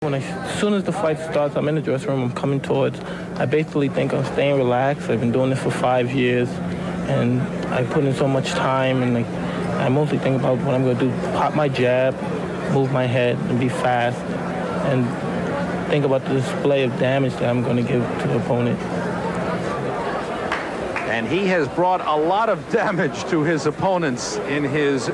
As soon as the fight starts, I'm in the dressing room, I'm coming towards. I basically think I'm staying relaxed. I've been doing this for 5 years, and I put in so much time, and I mostly think about what I'm going to do. Pop my jab, move my head, and be fast, and think about the display of damage that I'm going to give to the opponent. And he has brought a lot of damage to his opponents in his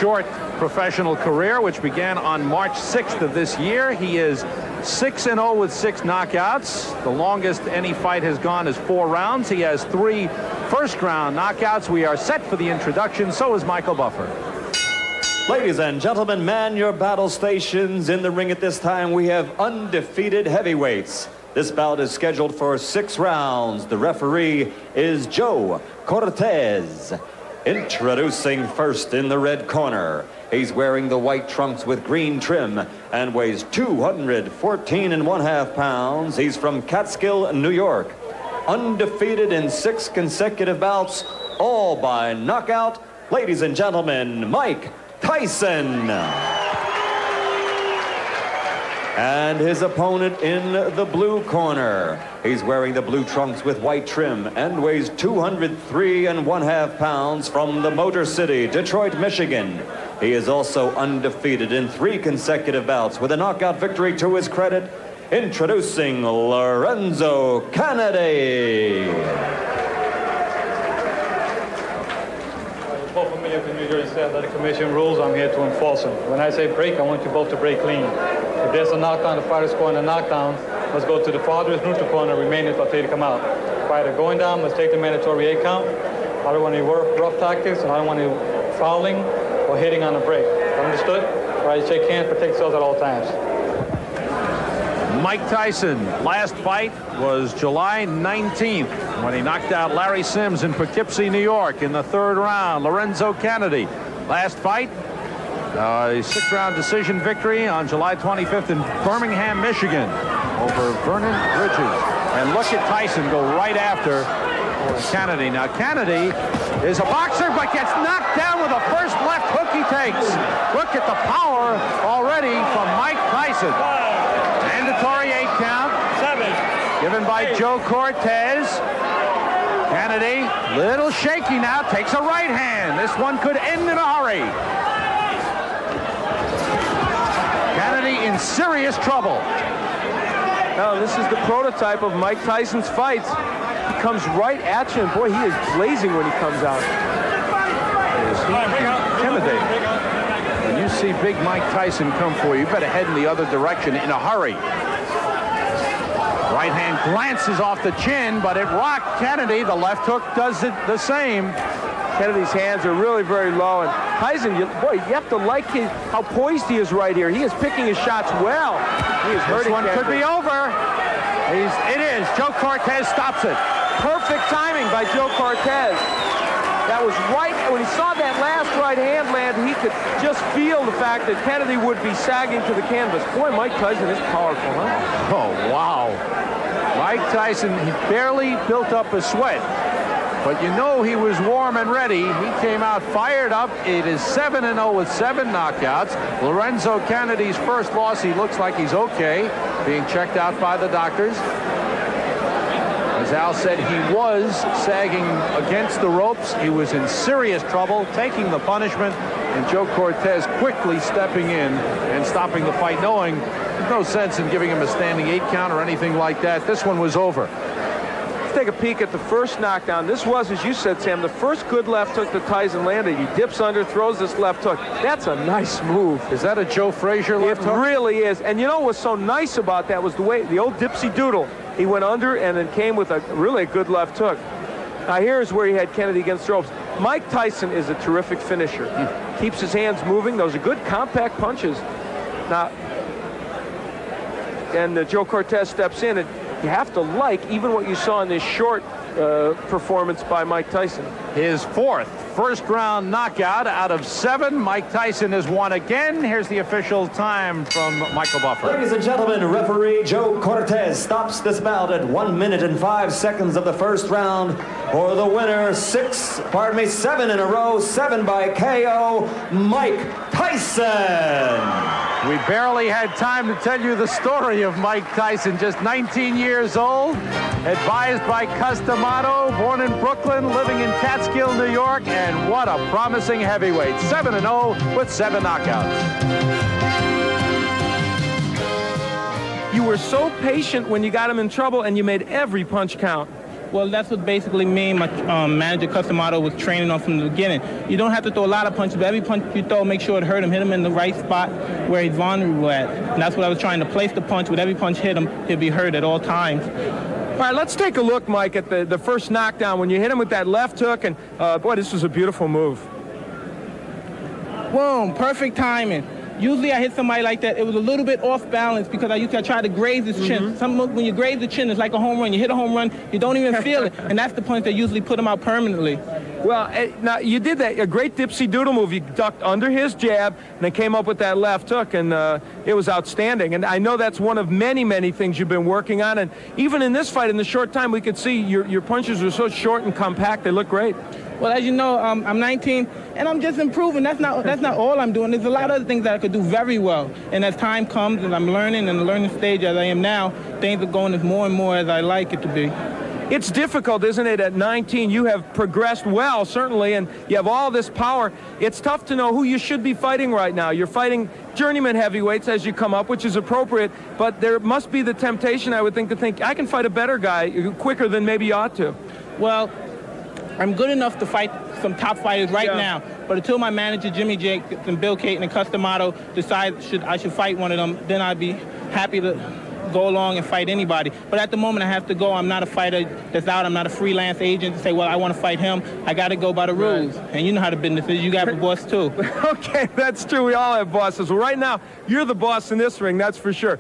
short professional career, which began on March 6th of this year. He is 6-0 with 6 knockouts. The longest any fight has gone is 4 rounds. He has 3 first-round knockouts. We are set for the introduction. So is Michael Buffer. Ladies and gentlemen, man your battle stations. In the ring at this time, we have undefeated heavyweights. This bout is scheduled for 6 rounds. The referee is Joe Cortez. Introducing first in the red corner. He's wearing the white trunks with green trim and weighs 214.5 pounds. He's from Catskill, New York. Undefeated in 6 consecutive bouts, all by knockout. Ladies and gentlemen, Mike Tyson. And his opponent in the blue corner. He's wearing the blue trunks with white trim and weighs 203.5 pounds from the Motor City, Detroit, Michigan. He is also undefeated in 3 consecutive bouts with a knockout victory to his credit. Introducing Lorenzo Canady. Both familiar with the New Jersey State Athletic Commission rules. I'm here to enforce them. When I say break, I want you both to break clean. If there's a knockdown, the fighter scoring a knockdown, let's go to the farthest neutral corner, remain until they come out. Fighter going down, let's take the mandatory 8 count. I don't want any rough tactics, and I don't want any fouling or hitting on the break. Understood? All right, shake hands, protect yourselves at all times. Mike Tyson, last fight was July 19th when he knocked out Larry Sims in Poughkeepsie, New York in the 3rd round. Lorenzo Canady, last fight, a 6-round decision victory on July 25th in Birmingham, Michigan over Vernon Bridges. And look at Tyson go right after Canady. Now, Canady is a boxer, but gets knocked down with the first left hook he takes. Look at the power already from Mike Tyson. Mandatory 8 count. 7. Given by Joe Cortez. Canady, little shaky now, takes a right hand. This one could end in a hurry. Canady in serious trouble. Now, this is the prototype of Mike Tyson's fights. He comes right at you, and boy, he is blazing when he comes out. Is he intimidating? When you see big Mike Tyson come for you, you better head in the other direction in a hurry. Right hand glances off the chin, but it rocked Canady. The left hook does it the same. Kenady's hands are really very low, and Tyson, you have to like how poised he is right here. He is picking his shots well. He is hurting. This one could be over. It is. Joe Cortez stops it. Perfect timing by Joe Cortez. That was right when he saw that last right hand land. He could just feel the fact that Canady would be sagging to the canvas. Boy, Mike Tyson is powerful, huh? Oh, wow. Mike Tyson, he barely built up a sweat. But you know he was warm and ready. He came out fired up. It is 7-0 with 7 knockouts. Lorenzo Canady's first loss, he looks like he's okay, being checked out by the doctors. As Al said, he was sagging against the ropes. He was in serious trouble, taking the punishment, and Joe Cortez quickly stepping in and stopping the fight, knowing there's no sense in giving him a standing 8 count or anything like that. This one was over. Let's take a peek at the first knockdown. This was, as you said, Sam, the first good left hook that Tyson landed. He dips under, throws this left hook. That's a nice move. Is that a Joe Frazier left hook? It really is. And you know what's so nice about that was the way, the old dipsy doodle. He went under and then came with a really good left hook. Now here's where he had Canady against the ropes. Mike Tyson is a terrific finisher. Keeps his hands moving. Those are good compact punches. Now, and Joe Cortez steps in, and you have to like even what you saw in this short performance by Mike Tyson. His 4th first-round knockout out of 7. Mike Tyson has won again. Here's the official time from Michael Buffer. Ladies and gentlemen, referee Joe Cortez stops this bout at 1 minute and 5 seconds of the first round. For the winner, 7 in a row, 7 by KO, Mike Tyson. We barely had time to tell you the story of Mike Tyson, just 19 years old, advised by Customato, born in Brooklyn, living in Catskill, New York, and what a promising heavyweight. 7-0 with 7 knockouts. You were so patient when you got him in trouble, and you made every punch count. Well, that's what basically me and my manager, Customato, was training on from the beginning. You don't have to throw a lot of punches, but every punch you throw, make sure it hurt him, hit him in the right spot where he's vulnerable at. And that's what I was trying to place the punch. With every punch hit him, he'll be hurt at all times. All right, let's take a look, Mike, at the first knockdown when you hit him with that left hook, and boy, this was a beautiful move. Boom, perfect timing. Usually I hit somebody like that, it was a little bit off balance because I tried to graze his chin. When you graze the chin, it's like a home run. You hit a home run, you don't even feel it. And that's the point that usually put him out permanently. Well, now you did that, a great dipsy doodle move. You ducked under his jab and then came up with that left hook, and it was outstanding. And I know that's one of many, many things you've been working on. And even in this fight, in the short time, we could see your punches were so short and compact, they look great. Well, as you know, I'm 19, and I'm just improving. That's not all I'm doing. There's a lot of other things that I could do very well. And as time comes and I'm learning in the learning stage as I am now, things are going as more and more as I like it to be. It's difficult, isn't it? At 19, you have progressed well, certainly, and you have all this power. It's tough to know who you should be fighting right now. You're fighting journeyman heavyweights as you come up, which is appropriate, but there must be the temptation, I would think, to think, I can fight a better guy quicker than maybe you ought to. Well, I'm good enough to fight some top fighters now, but until my manager, Jimmy Jacobs and Bill Caton and Customato decide I should fight one of them, then I'd be happy to go along and fight anybody. But at the moment, I have to go. I'm not a fighter that's out. I'm not a freelance agent to say, well, I want to fight him. I got to go by the rules. Right. And you know how the business is. You got a boss, too. Okay, that's true. We all have bosses. Well, right now, you're the boss in this ring, that's for sure.